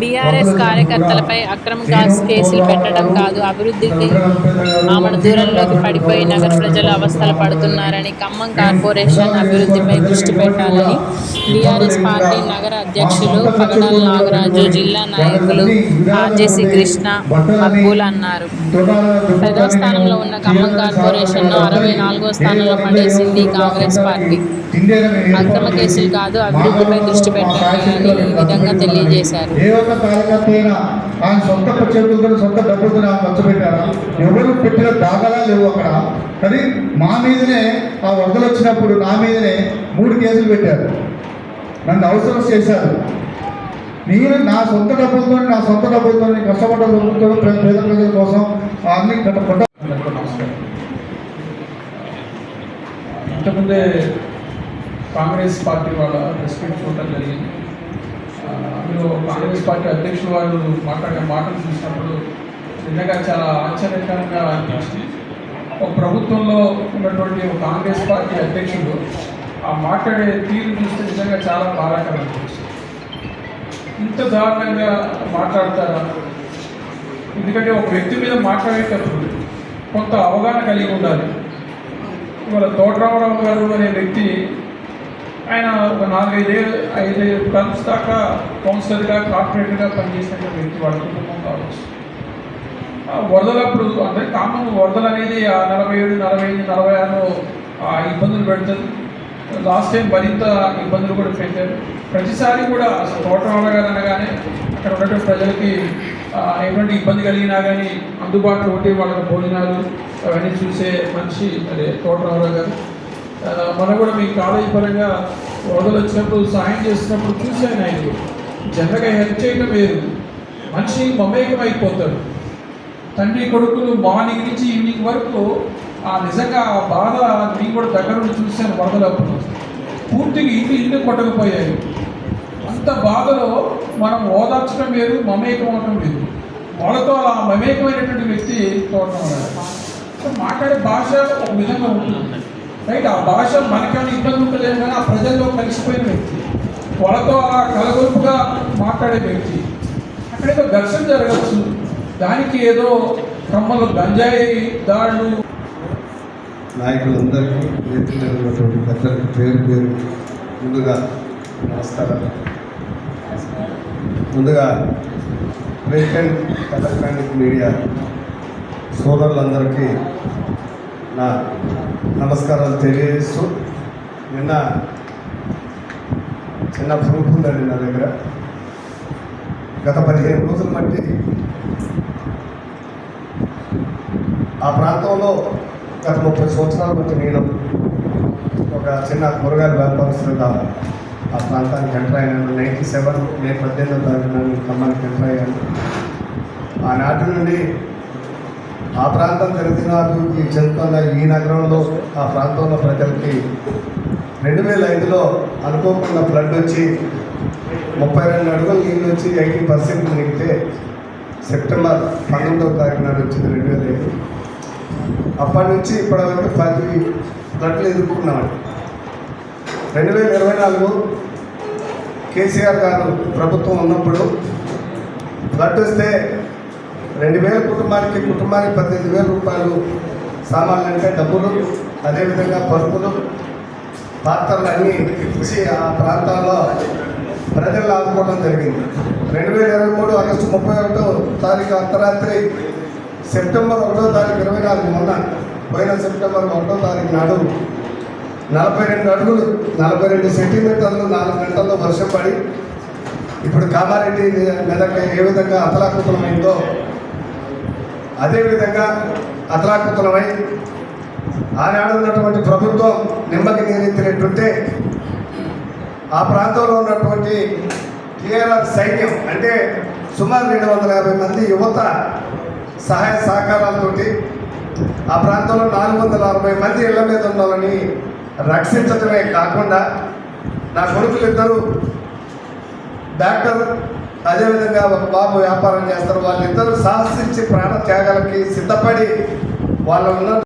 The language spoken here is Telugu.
బీఆర్ఎస్ కార్యకర్తలపై అక్రమ కేసులు పెట్టడం కాదు, అభివృద్ధికి ఆమడ దూరంలోకి పడిపోయి నగర ప్రజలు అవస్థలు పడుతున్నారని, ఖమ్మం కార్పొరేషన్ అభివృద్ధిపై దృష్టి పెట్టాలని బీఆర్ఎస్ పార్టీ నగర అధ్యక్షులు పగడాల నాగరాజు, జిల్లా నాయకులు ఆర్జేసీ కృష్ణ, మక్బూల్ అన్నారు. 10వ స్థానంలో ఉన్న ఖమ్మం కార్పొరేషన్ను 64వ స్థానంలో పడేసింది కాంగ్రెస్ పార్టీ. అక్రమ కేసులు కాదు, అభివృద్ధిపై దృష్టి పెట్టాలని ఈ విధంగా తెలియజేశారు. ఏ ఒక్క కార్యకర్త అయినా ఆయన సొంత చేతులతో సొంత డబ్బులతో ఖర్చు పెట్టారా? ఎవరు పెట్టిన దాఖలా లేవు అక్కడ. కానీ మా మీదనే ఆ వరదలు వచ్చినప్పుడు నా మీదనే 3 కేసులు పెట్టారు, నన్ను అవసరం చేశారు. నేను నా సొంత డబ్బులతో కష్టపడ్డ డబ్బులతో పేద ప్రజల కోసం అన్ని కట్టకుండా. ఇంతకుముందే కాంగ్రెస్ పార్టీ వాళ్ళ ప్రెస్ మీట్ చూడటం జరిగింది. అందులో కాంగ్రెస్ పార్టీ అధ్యక్షులు వారు మాట్లాడే మాటలు చూసినప్పుడు నిజంగా చాలా ఆశ్చర్యకరంగా అనిపించింది. ఒక ప్రభుత్వంలో ఉన్నటువంటి ఒక కాంగ్రెస్ పార్టీ అధ్యక్షుడు ఆ మాట్లాడే తీరు చూస్తే నిజంగా చాలా బాధాకరం అనిపించింది. ఇంత దారుణంగా మాట్లాడతారా? ఎందుకంటే ఒక వ్యక్తి మీద మాట్లాడేటప్పుడు కొంత అవగాహన కలిగి ఉండాలి. ఇవాళ తోటరామరావు గారు అనే వ్యక్తి, ఆయన ఒక 4-5 టర్మ్స్ దాకా కౌన్సిలర్గా, కార్పొరేటర్గా పనిచేసిన వ్యక్తి. వాళ్ళ కుటుంబం కావచ్చు. వరదలప్పుడు అంటే కామన్ వరదలు అనేది 47, 45, 46 ఇబ్బందులు పెడుతుంది. లాస్ట్ టైం మరింత ఇబ్బందులు కూడా పెట్టారు. ప్రతిసారి కూడా అసలు తోటరామరావు గారు అనగానే అక్కడ ఉన్నటువంటి ప్రజలకి ఎటువంటి ఇబ్బంది కలిగినా కానీ అందుబాటులో ఉంటే వాళ్ళకి భోజనాలు అవన్నీ చూసే మనిషి అదే తోటరామరావు గారు. మనం కూడా మీ కాలేజీ పరంగా వరదలు వచ్చినప్పుడు సాయం చేస్తున్నప్పుడు చూశాను. ఆయన జనరల్గా హెల్ప్ చేయడం వేరు, మనిషి మమేకం అయిపోతాడు. తండ్రి కొడుకులు మార్నింగ్ నుంచి ఈవినింగ్ వరకు నిజంగా ఆ బాధ నేను కూడా దగ్గర నుండి చూశాను. వరదలప్పుడు పూర్తిగా ఇల్లు కొట్టకపోయాయి. అంత బాధలో మనం ఓదార్చడం వేరు, మమేకం అవడం వేరు. వాళ్ళతో అలా మమేకమైనటువంటి వ్యక్తి తోటరామరావు. మాట్లాడే భాష ఒక విధంగా ఉంటుంది, రైట్? ఆ భాష మనకేమైనా ఇబ్బంది ఉంటుందేమో కానీ ఆ ప్రజల్లో కలిసిపోయిన వ్యక్తి, వాళ్ళతో అలా కలగొలుపుగా మాట్లాడే వ్యక్తి. అక్కడేదో ఘర్షణ జరగచ్చు, దానికి ఏదో క్రమంలో గంజాయి దాడులు. నాయకులందరికీ నేర్చుకున్నటువంటి పెద్దలకు పేరు ముందుగా నమస్కారం. ముందుగా ప్రింట్ ఎలక్ట్రానిక్ మీడియా సోదరులందరికీ నా నమస్కారాలు తెలియజేస్తూ, నిన్న చిన్న ప్రూఫ్ ఉందండి నా దగ్గర. గత 15 రోజుల మట్టి ఆ ప్రాంతంలో గత 30 సంవత్సరాల బట్టి నేను ఒక చిన్న కూరగాయల వ్యాపారస్తులుగా ఆ ప్రాంతానికి ఎంటర్ అయినాను. 97 మే 18వ తారీఖున ఖమ్మానికి ఎంటర్ అయ్యాను. ఆనాటి నుండి ఆ ప్రాంతం అభివృద్ధి చెందుతున్న ఈ నగరంలో ఆ ప్రాంతంలో ప్రజలకి 2005లో అనుకోకుండా ఫ్లడ్ వచ్చి 32 అడుగులు నీళ్ళు వచ్చి 80% మునిగితే సెప్టెంబర్ 19వ తారీఖు నాడు వచ్చింది 2005. అప్పటి నుంచి ఇప్పటివరకు 10 ఫ్లడ్లు ఎదుర్కొన్నామండి. 2024 కేసీఆర్ గారు ప్రభుత్వం ఉన్నప్పుడు ఫ్లడ్ వస్తే 2000 కుటుంబానికి 18,000 రూపాయలు సామాన్లు అంటే డబ్బులు, అదేవిధంగా పరుపులు, పాత్రలు అన్నీ ఇచ్చి ఆ ప్రాంతాల్లో ప్రజలు ఆదుకోవడం జరిగింది. 2023 ఆగస్టు 31వ తారీఖు అర్ధరాత్రి సెప్టెంబర్ 1వ తారీఖు 24 మొన్న పోయిన సెప్టెంబర్ 1వ తారీఖు నాడు 42 అడుగులు 42 సెంటీమీటర్లు 4 గంటల్లో వర్షం పడి ఇప్పుడు కామారెడ్డి మెదక్ ఏ విధంగా అతలాకుతలమైందో అదేవిధంగా అతలాకుతలమై ఆనాడు ఉన్నటువంటి ప్రభుత్వం నిమ్మకి నీరెత్తినట్టుంటే ఆ ప్రాంతంలో ఉన్నటువంటి టీఆర్ఆర్ సైన్యం అంటే సుమారు 250 మంది యువత సహాయ సహకారాలతోటి ఆ ప్రాంతంలో 460 మంది ఇళ్ల మీద ఉండాలని రక్షించడమే కాకుండా నా కొడుకులు 2 డాక్టర్, అదేవిధంగా ఒక బాబు వ్యాపారం చేస్తారు. వాళ్ళిద్దరూ సాహసించి ప్రాణ త్యాగాలకి సిద్ధపడి వాళ్ళ